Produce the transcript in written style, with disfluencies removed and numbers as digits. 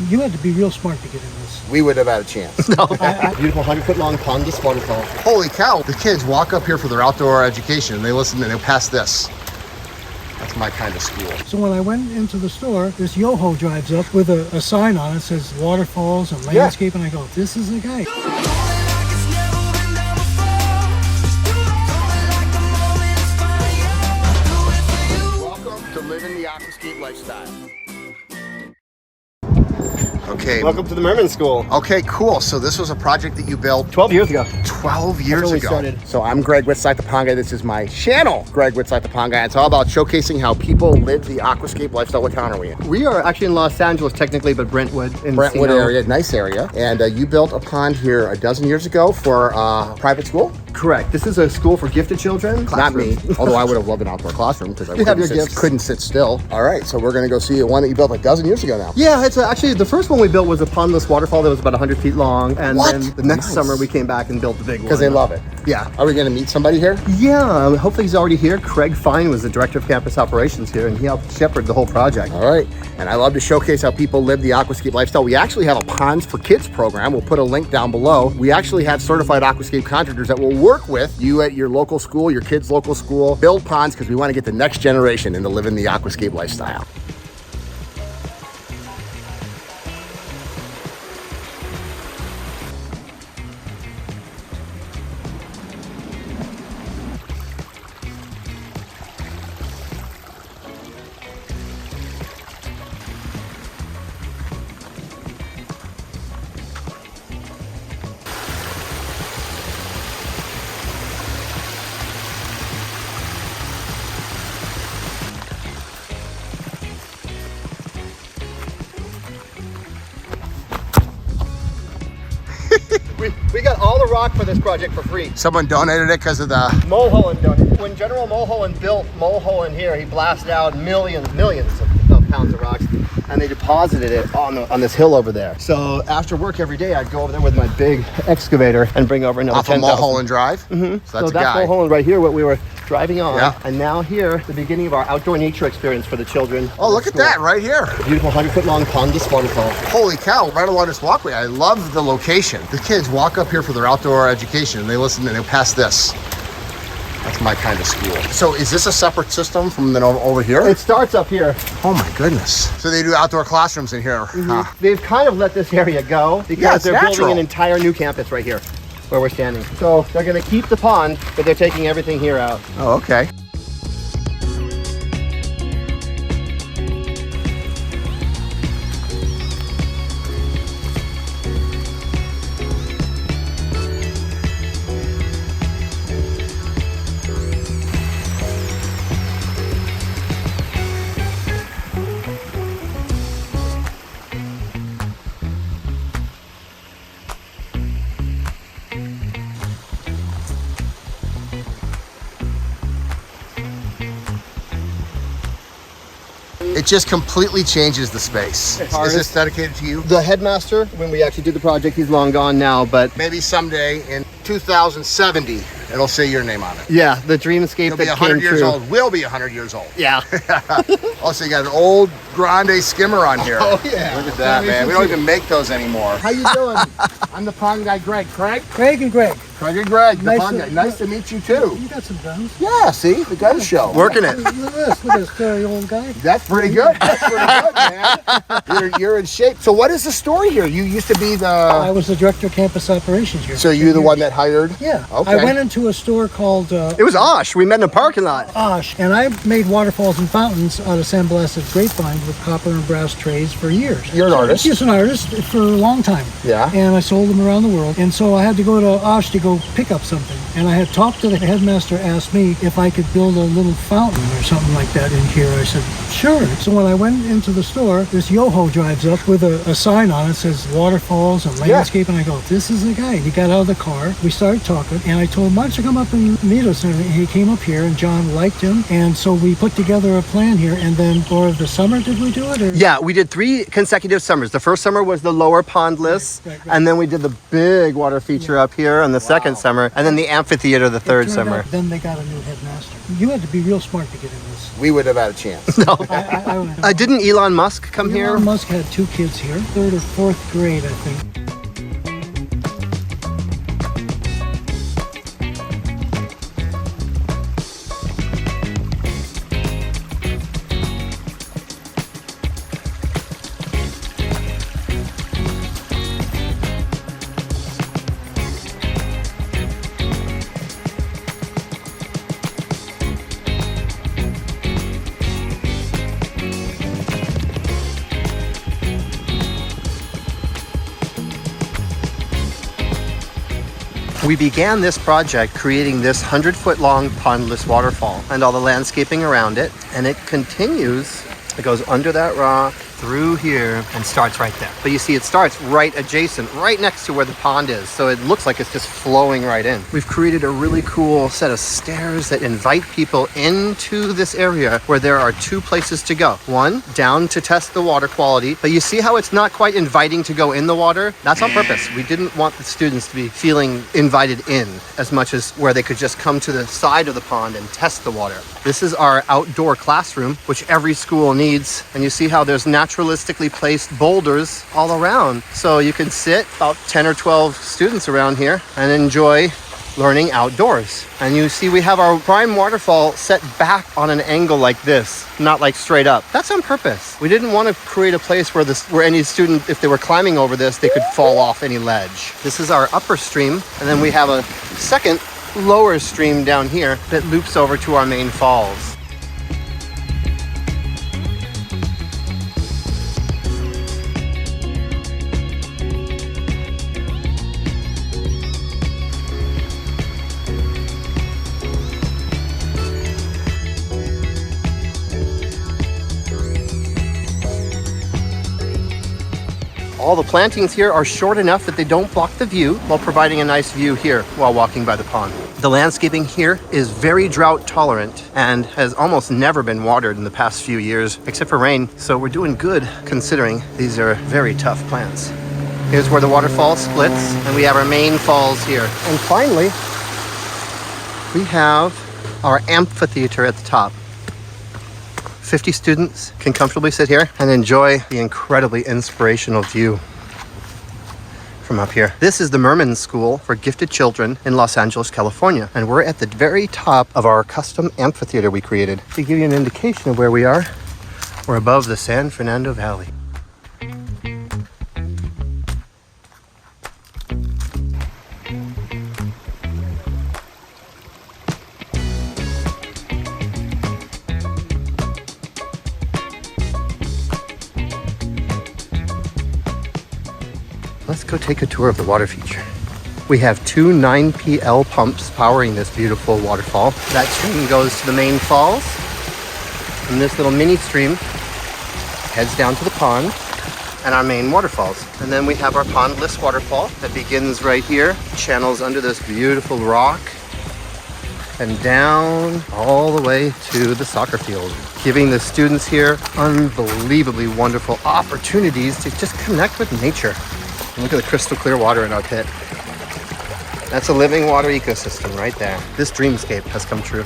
You had to be real smart to get in this. We would have had a chance. Beautiful 100-foot long pondless waterfall. Holy cow. The kids walk up here for their outdoor education and they listen and they pass this. That's my kind of school. So when I went into the store, this yo-ho drives up with a sign on it that says waterfalls and landscape, and I go, this is the guy. Welcome to living the Aquascape lifestyle. Okay. Welcome to the Merman School. Okay, cool. So this was a project that you built 12 years ago. 12 years when we ago. started. So I'm Greg Wittstock, the Pond Guy. This is my channel, Greg Wittstock, the Pond Guy. It's all about showcasing how people live the aquascape lifestyle. What town are we in? We are actually in Los Angeles technically, but Brentwood in Brentwood Encino. area, nice area. And you built a pond here a dozen years ago for private school? Correct. This is a school for gifted children. Not me, although I would have loved an outdoor classroom because I You have your couldn't sit still. All right, so we're gonna go see one that you built a dozen years ago now. Yeah, it's actually the first one we built was a pondless waterfall that was about 100 feet long, and What? then the next Nice. summer we came back and built the big one. Because they love it. Yeah. Are we gonna meet somebody here? Yeah, hopefully he's already here. Craig Fine was the director of campus operations here, and he helped shepherd the whole project. All right, and I love to showcase how people live the aquascape lifestyle. We actually have a Ponds for Kids program. We'll put a link down below. We actually have certified aquascape contractors that will work with you at your local school, your kids' local school, build ponds because we want to get the next generation into living the aquascape lifestyle. We got all the rock for this project for free. Someone donated it because of the... Mulholland donated. When General Mulholland built Mulholland here, he blasted out millions of pounds of rocks, and they deposited it on this hill over there. So after work every day, I'd go over there with my big excavator and bring over another Off of 10,000. Mulholland Drive? Mm-hmm. So that's a that's guy. Mulholland right here, what we were driving on. Yeah. And now here, the beginning of our outdoor nature experience for the children. Oh, look at that right here. Beautiful 100-foot long pondless waterfall. Holy cow, right along this walkway. I love the location. The kids walk up here for their outdoor education and they listen and they pass this. That's my kind of school. So is this a separate system from then over here? It starts up here. Oh my goodness. So they do outdoor classrooms in here. Huh? They've kind of let this area go because Yeah, it's they're natural. building an entire new campus right here where we're standing. So they're going to keep the pond, but they're taking everything here out. Oh, okay. It just completely changes the space. Is this dedicated to you? The headmaster, when we actually did the project, he's long gone now, but Maybe someday in 2070, it'll say your name on it. yeah, the dreamscape You'll be that 100 came years true. old. We'll be 100 years old. Yeah. Also, you got an old grande skimmer on here. Oh, yeah. Look at that, man. We don't even make those anymore. How you doing? I'm the pond guy, Greg. Craig? Craig and Greg, Craig and Greg, the Nice pond to- guy. Nice to meet you, too. you got some guns. Yeah, see? The gun show. Working it. Look at this. Look at this very old guy. That's pretty good. That's pretty good, man. You're in shape. So what is the story here? You used to be I the... was the director of campus operations here. So you're the one that hired? Yeah. Okay. I went into a store called It was Osh. We met in a parking lot. Osh, and I made waterfalls and fountains out of sandblasted grapevine with copper and brass trays for years. You're an artist. Just an artist for a long time. Yeah. And I sold them around the world. And so I had to go to Osh to go pick up something. And I had talked to the headmaster, asked me if I could build a little fountain or something like that in here. I said, sure. So when I went into the store, this yo-ho drives up with a sign on it that says waterfalls and landscape. And I go, this is the guy. He got out of the car. We started talking. And I told him, why don't you come up and meet us? And he came up here and John liked him. And so we put together a plan here. And then for the summer, did we do it? Or? Yeah, we did 3 consecutive summers. The first summer was the lower pondless, Right. and then we did the big water feature up here on the second summer, and then the amphitheater the third Turned summer. out then they got a new headmaster. You had to be real smart to get in this. we would have had a chance. No. I would have. Didn't Elon Musk come here? Elon Musk had 2 kids here, 3rd or 4th grade, I think. We began this project creating this 100-foot-long pondless waterfall and all the landscaping around it, and it continues. It goes under that rock, through here, and starts right there. But you see, it starts right adjacent, right next to where the pond is, so it looks like it's just flowing right in. We've created a really cool set of stairs that invite people into this area where there are 2 places to go. One, down to test the water quality, but you see how it's not quite inviting to go in the water? That's on purpose. We didn't want the students to be feeling invited in as much as where they could just come to the side of the pond and test the water. This is our outdoor classroom, which every school needs, and you see how there's naturalistically placed boulders all around. So you can sit about 10 or 12 students around here and enjoy learning outdoors. And you see we have our prime waterfall set back on an angle like this, not like straight up. That's on purpose. We didn't want to create a place where any student, if they were climbing over this, they could fall off any ledge. This is our upper stream, and then we have a second lower stream down here that loops over to our main falls. All the plantings here are short enough that they don't block the view while providing a nice view here while walking by the pond. The landscaping here is very drought tolerant and has almost never been watered in the past few years, except for rain. So we're doing good considering these are very tough plants. Here's where the waterfall splits, and we have our main falls here. And finally, we have our amphitheater at the top. 50 students can comfortably sit here and enjoy the incredibly inspirational view from up here. This is the Merman School for Gifted Children in Los Angeles, California. And we're at the very top of our custom amphitheater we created. To give you an indication of where we are, we're above the San Fernando Valley. Let's go take a tour of the water feature. We have 2 9PL pumps powering this beautiful waterfall. That stream goes to the main falls, and this little mini stream heads down to the pond and our main waterfalls. And then we have our pondless waterfall that begins right here, channels under this beautiful rock, and down all the way to the soccer field, giving the students here unbelievably wonderful opportunities to just connect with nature. Look at the crystal clear water in our pit. That's a living water ecosystem right there. This dreamscape has come true.